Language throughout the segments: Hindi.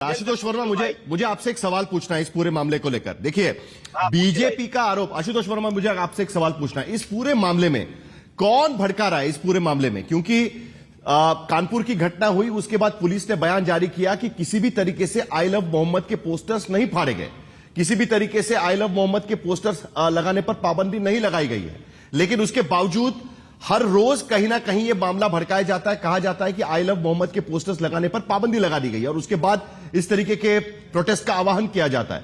आशुतोष वर्मा, मुझे आपसे एक सवाल पूछना है इस पूरे मामले को लेकर। देखिए, बीजेपी का आरोप, आशुतोष वर्मा मुझे आपसे एक सवाल पूछना है, इस पूरे मामले में कौन भड़का रहा है? इस पूरे मामले में, क्योंकि कानपुर की घटना हुई, उसके बाद पुलिस ने बयान जारी किया कि किसी भी तरीके से आई लव मोहम्मद के पोस्टर्स नहीं फाड़े गए, किसी भी तरीके से आई लव मोहम्मद के पोस्टर्स लगाने पर पाबंदी नहीं लगाई गई है। लेकिन उसके बावजूद हर रोज कहीं ना कहीं यह मामला भड़काया जाता है, कहा जाता है कि आई लव मोहम्मद के पोस्टर्स लगाने पर पाबंदी लगा दी गई है और उसके बाद इस तरीके के प्रोटेस्ट का आह्वान किया जाता है।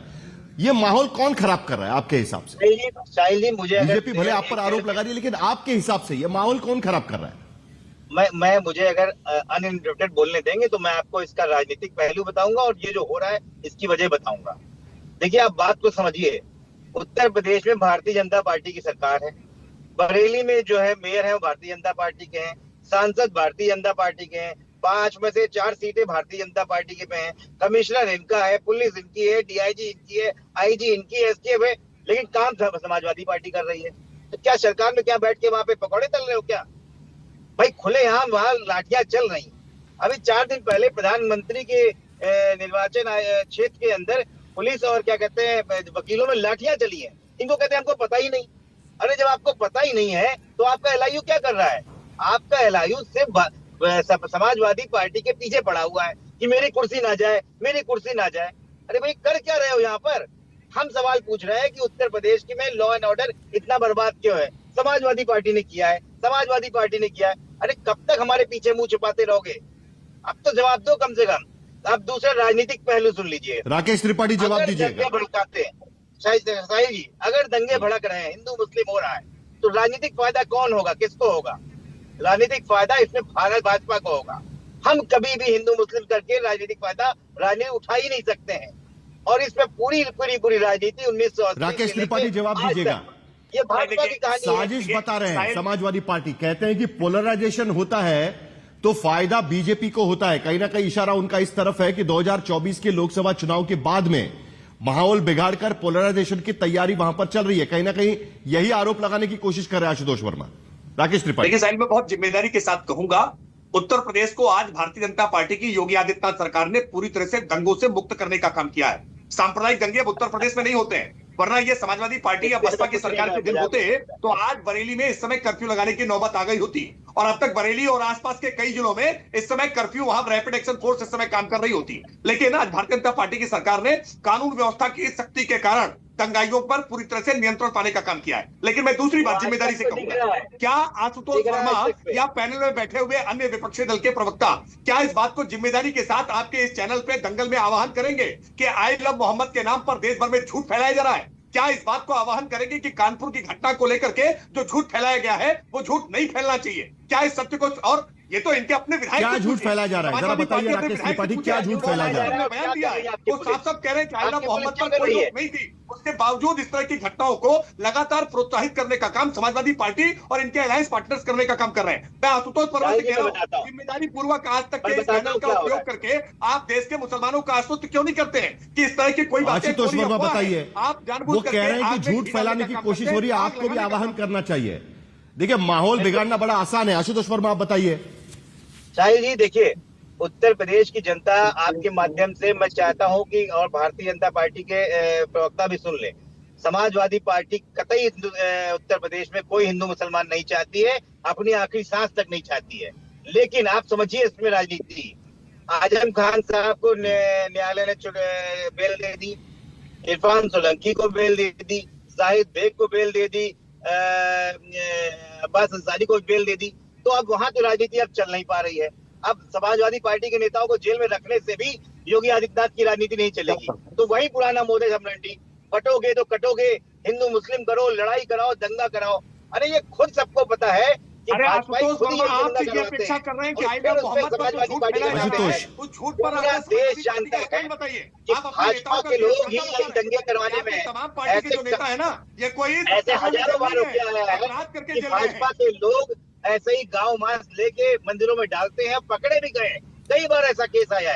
यह माहौल कौन खराब कर रहा है आपके हिसाब से? मुझे बीजेपी भले आप पर आरोप लगा रही है, लेकिन आपके हिसाब से यह माहौल कौन खराब कर रहा है? मुझे अगर अनइंटरप्टेड बोलने देंगे तो मैं आपको इसका राजनीतिक पहलू बताऊंगा और ये जो हो रहा है इसकी वजह बताऊंगा। देखिए, आप बात को समझिए। उत्तर प्रदेश में भारतीय जनता पार्टी की सरकार है, बरेली में जो है मेयर है वो भारतीय जनता पार्टी के हैं, सांसद भारतीय जनता पार्टी के हैं, 5 में से 4 सीटें भारतीय जनता पार्टी के पे हैं, कमिश्नर इनका है, पुलिस इनकी है, डीआईजी इनकी है, आईजी इनकी है, एसटीएफ है, लेकिन काम समाजवादी पार्टी कर रही है। तो क्या सरकार में क्या बैठ के वहां पे पकौड़े तल रहे हो क्या भाई? खुलेआम वहां लाठियां चल रही। अभी 4 दिन पहले प्रधानमंत्री के निर्वाचन क्षेत्र के अंदर पुलिस और क्या कहते हैं वकीलों में लाठियां चली हैं। इनको कहते हैं हमको पता ही नहीं। अरे जब आपको पता ही नहीं है तो आपका एलआईयू क्या कर रहा है? आपका एलआईयू सिर्फ समाजवादी पार्टी के पीछे पड़ा हुआ है कि मेरी कुर्सी ना जाए, मेरी कुर्सी ना जाए। अरे भाई, कर क्या रहे हो यहाँ पर? हम सवाल पूछ रहे हैं कि उत्तर प्रदेश में लॉ एंड ऑर्डर इतना बर्बाद क्यों है? समाजवादी पार्टी ने किया है, समाजवादी पार्टी ने किया है। अरे कब तक हमारे पीछे मुंह छुपाते रहोगे? अब तो जवाब दो कम से कम। अब दूसरा राजनीतिक पहलू सुन लीजिए। राकेश त्रिपाठी जवाब दीजिएगा। भड़काते हैं साहिल जी, अगर दंगे भड़क रहे हैं, हिंदू मुस्लिम हो रहा है, तो राजनीतिक फायदा कौन होगा? किसको होगा? राजनीतिक फायदा इसमें भारत भाजपा को होगा। हम कभी भी हिंदू मुस्लिम करके राजनीतिक फायदा राजनीति उठा ही नहीं सकते हैं। और इसमें पूरी राजनीति 1980 राकेश त्रिपाठी जवाब दीजिएगा। ये भाजपा की कहानी साजिश बता रहे हैं समाजवादी पार्टी, कहते हैं कि पोलराइजेशन होता है तो फायदा बीजेपी को होता है। कहीं ना कहीं इशारा उनका इस तरफ है कि 2024 के लोकसभा चुनाव के बाद में माहौल बिगाड़कर पोलराइजेशन की तैयारी वहां पर चल रही है। कहीं ना कहीं यही आरोप लगाने की कोशिश कर रहे हैं आशुतोष वर्मा। राकेश त्रिपाठी, देखिए साहिल, मैं बहुत जिम्मेदारी के साथ कहूंगा, उत्तर प्रदेश को आज भारतीय जनता पार्टी की योगी आदित्यनाथ सरकार ने पूरी तरह से दंगों से मुक्त करने का काम किया है। सांप्रदायिक दंगे अब उत्तर प्रदेश में नहीं होते हैं, वरना ये समाजवादी पार्टी या बसपा की सरकार के दिन होते तो आज बरेली में इस समय कर्फ्यू लगाने की नौबत आ गई होती और अब तक बरेली और आसपास के कई जिलों में इस समय कर्फ्यू, वहां रैपिड एक्शन फोर्स इस समय काम कर रही होती। लेकिन आज भारतीय जनता पार्टी की सरकार ने कानून व्यवस्था की सख्ती के कारण दंगाइयों पर पूरी तरह से नियंत्रण पाने का काम किया है। लेकिन मैं दूसरी बात जिम्मेदारी से कहूंगा, क्या आशुतोष वर्मा या पैनल में बैठे हुए अन्य विपक्षी दल के प्रवक्ता क्या इस बात को जिम्मेदारी के साथ आपके इस चैनल पे दंगल में आह्वान करेंगे कि आई लव मोहम्मद के नाम पर देश भर में झूठ फैलाया जा रहा है? क्या इस बात को आह्वान करेंगे कि कानपुर की घटना को लेकर के जो झूठ फैलाया गया है वो झूठ नहीं फैलना चाहिए? क्या इस सत्य को, और ये तो इनके अपने विधायक क्या झूठ फैलाया जा रहा है, जरा बताइए राकेश त्रिपाठी, क्या झूठ फैलाया जा रहा है? बयान दिया है, वो साफ साफ कह रहे हैं कि आई लव मोहम्मद पर कोई रोक नहीं थी। उसके बावजूद इस तरह की घटनाओं को लगातार प्रोत्साहित करने का काम समाजवादी पार्टी और इनके अलायंस पार्टनर्स करने का काम कर रहे हैं। मैं आशुतोष वर्मा से कह रहा हूं, जिम्मेदारी पूर्वक आज तक के इस चैनल का उपयोग करके आप देश के मुसलमानों का आश्वस्त क्यों नहीं करते हैं कि इस तरह की कोई बात? आशुतोष वर्मा बताइए, आप वो कह रहे हैं कि झूठ फैलाने की कोशिश हो रही है, आपको भी आह्वान करना चाहिए। देखिए, माहौल बिगाड़ना बड़ा आसान है। आशुतोष वर्मा आप बताइए। शाहिद जी, देखिए, उत्तर प्रदेश की जनता आपके माध्यम से मैं चाहता हूं कि और भारतीय जनता पार्टी के प्रवक्ता भी सुन ले, समाजवादी पार्टी कतई उत्तर प्रदेश में कोई हिंदू मुसलमान नहीं चाहती है, अपनी आखिरी सांस तक नहीं चाहती है। लेकिन आप समझिए इसमें राजनीति। आजम खान साहब को न्यायालय ने बेल दे दी, इरफान सोलंकी को बेल दे दी, जाहिद बेग को बेल दे दी, अब्बास अंसारी को बेल दे दी। तो अब वहां तो राजनीति अब चल नहीं पा रही है। अब समाजवादी पार्टी के नेताओं को जेल में रखने से भी योगी आदित्यनाथ की राजनीति नहीं चलेगी। तो वही पुराना मोदी समरंडी, बटोगे तो कटोगे, हिंदू मुस्लिम करो, लड़ाई कराओ, दंगा कराओ। अरे ये खुद सबको पता है कि भाजपा खुद ही आपसे ये अपेक्षा कर रहे हैं कि आई लव मोहम्मद पर जो झूठ फैलाया जाता है उस झूठ पर पूरा देश जानता है कि भाजपा के लोग ही दंगे करवाने में, तमाम पार्टी के जो नेता है ना, ये कोई ऐसे हजारों बार रुपया आया है कि भाजपा के लोग ऐसे ही गांव मांस लेके मंदिरों में डालते हैं, पकड़े भी गए, कई बार ऐसा केस आया है।